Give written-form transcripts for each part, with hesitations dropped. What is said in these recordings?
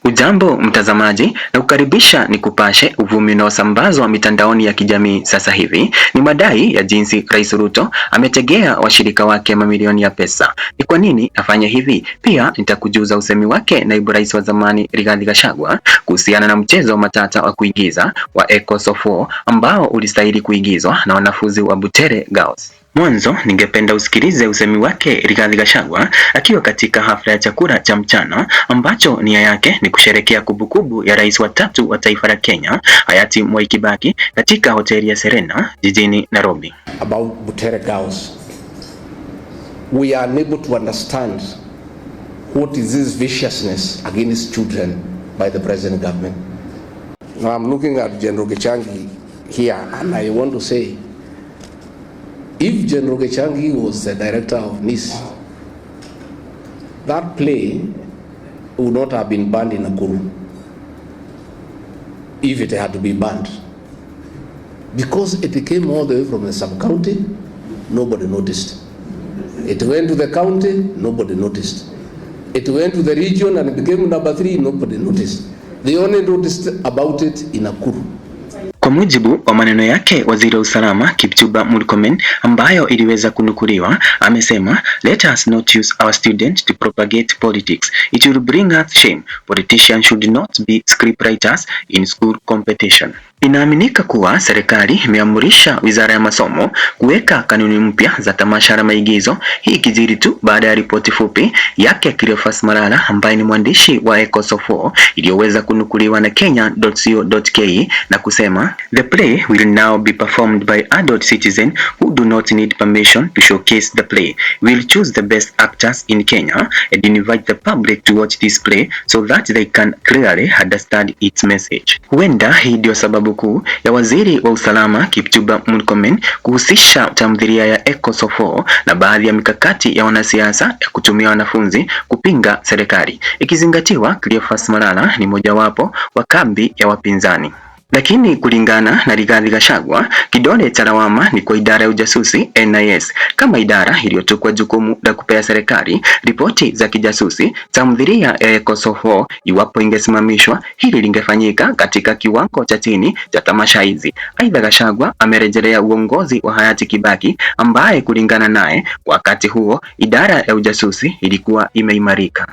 Ujambo mtazamaji, na kukaribisha ni kupashe uvumi unaosambazwa mitandaoni ya kijamii sasa hivi. Ni madai ya jinsi Rais Ruto ametegea washirika wake mamilioni ya pesa. Ni kwa nini afanye hivi? Pia nitakujuza usemi wake naibu rais wa zamani Rigathi Gachagua kuhusiana na mchezo matata wa kuigiza wa Echoes of War ambao ulistahili kuigizwa na wanafunzi wa Butere Girls. Mwanzo ningependa usikilize usemi wake Rigathi Gachagua akiwa katika hafla ya chakula cha mchana ambacho nia yake ni kusherekea kumbukumbu ya rais wa tatu wa taifa la Kenya hayati Mwai Kibaki katika hoteli ya Serena jijini Nairobi. About Butere Girls, we are unable to understand what is this viciousness against children by the present government. Now I'm looking at General Gichangi here and I want to say, if General Gichangi was the director of NIS, that play would not have been banned in Nakuru if it had to be banned. Because it came all the way from the sub-county, nobody noticed. It went to the county, nobody noticed. It went to the region and it became number 3, nobody noticed. They only noticed about it in Nakuru. Kwa mujibu wa maneno yake waziri wa usalama Kipchumba Murkomen ambayo iliweza kunukuliwa, amesema, let us not use our students to propagate politics. It will bring us shame. Politicians should not be scriptwriters in school competition. Inaaminika kuwa serikali imeamurisha wizara ya masomo kuweka kanuni mpya za tamasha la maigizo, hii ikijiri tu baada ya ripoti fupi yake Cleophas Malala ambaye ni mwandishi wa Echoes of War iliyoweza kunukuliwa na Kenya.co.ke na kusema, the play will now be performed by adult citizens who do not need permission to showcase the play. We will choose the best actors in Kenya and invite the public to watch this play so that they can clearly understand its message. Huenda hii ndio sababu kuu ya waziri wa usalama Kipchumba Murkomen kuhusisha tamthilia ya Echoes of War na baadhi ya mikakati ya wanasiasa ya kutumia wanafunzi kupinga serikali, ikizingatiwa Cleophas Malala ni mojawapo wa kambi ya wapinzani. Lakini kulingana na Rigathi Gachagua, kidole cha lawama ni kwa idara ya ujasusi NIS kama idara iliyochukua jukumu la kupea serikali ripoti za kijasusi. Tamthilia ya Echoes of War iwapo ingesimamishwa, hili lingefanyika katika kiwango cha chini cha tamasha hizi. Aidha, Gachagua amerejelea uongozi wa hayati Kibaki ambaye kulingana naye wakati huo idara ya ujasusi ilikuwa imeimarika.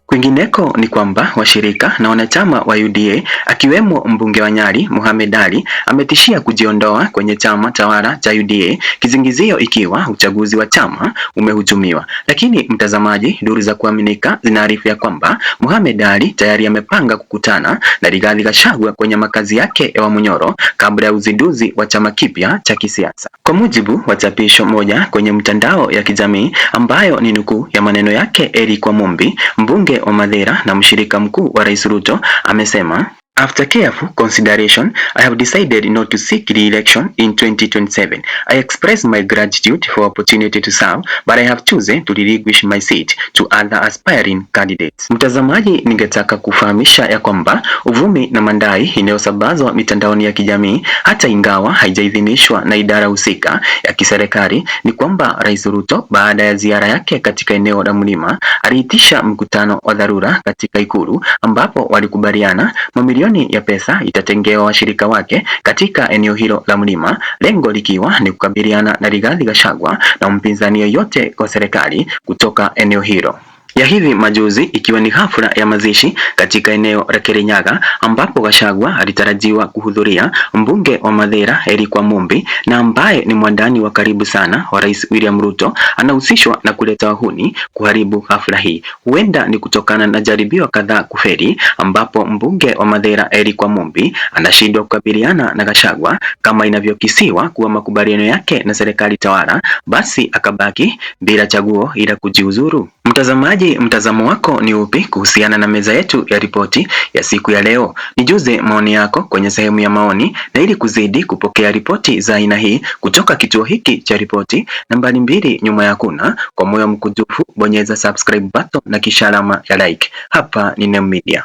Kwingineko ni kwamba washirika na wanachama wa UDA akiwemo mbunge wa Nyali Mohamed Ali ametishia kujiondoa kwenye chama tawala cha UDA, kizingizio ikiwa uchaguzi wa chama umehujumiwa. Lakini mtazamaji, duru za kuaminika zinaarifu ya kwamba Mohamed Ali tayari amepanga kukutana na Rigathi Gachagua kwenye makazi yake ya Wamunyoro kabla ya uzinduzi wa chama kipya cha kisiasa. Kwa mujibu wa chapisho moja kwenye mtandao ya kijamii ambayo ni nukuu ya maneno yake Eric Wamumbi, mbunge wa Madera na mshirika mkuu wa Rais Ruto, amesema, after careful consideration, I have decided not to seek re-election in 2027. I express my gratitude for opportunity to serve, but I have chosen to relinquish my seat to other aspiring candidates. Mtazamaji, ningetaka kufahamisha ya kwamba uvumi na mandai inayosambazwa mitandaoni ya kijamii hata ingawa haijaidhinishwa na idara husika ya kiserikali ni kwamba Rais Ruto baada ya ziara yake katika eneo la Mlima aliitisha mkutano wa dharura katika Ikulu ambapo walikubaliana mamilioni ya pesa itatengewa washirika wake katika eneo hilo la Mlima, lengo likiwa ni kukabiliana na Rigathi Gachagua na mpinzani yoyote kwa serikali kutoka eneo hilo. Ya hivi majuzi ikiwa ni hafla ya mazishi katika eneo la Kirinyaga ambapo Gachagua alitarajiwa kuhudhuria, mbunge wa Madera Eric Wamumbi na ambaye ni mwandani wa karibu sana wa Rais William Ruto anahusishwa na kuleta wahuni kuharibu hafla hii. Huenda ni kutokana na jaribio kadhaa kufeli ambapo mbunge wa Madera Eric Wamumbi anashindwa kukabiliana na Gachagua kama inavyokisiwa kuwa makubaliano yake na serikali tawala, basi akabaki bila chaguo ila kujiuzuru. Mtazamaji, mtazamo wako ni upi kuhusiana na meza yetu ya ripoti ya siku ya leo? Nijuze maoni yako kwenye sehemu ya maoni, na ili kuzidi kupokea ripoti za aina hii kutoka kituo hiki cha ripoti nambari 2 nyuma ya kuna, kwa moyo mkunjufu bonyeza subscribe button na kisha alama ya like. Hapa ni Nemu Media.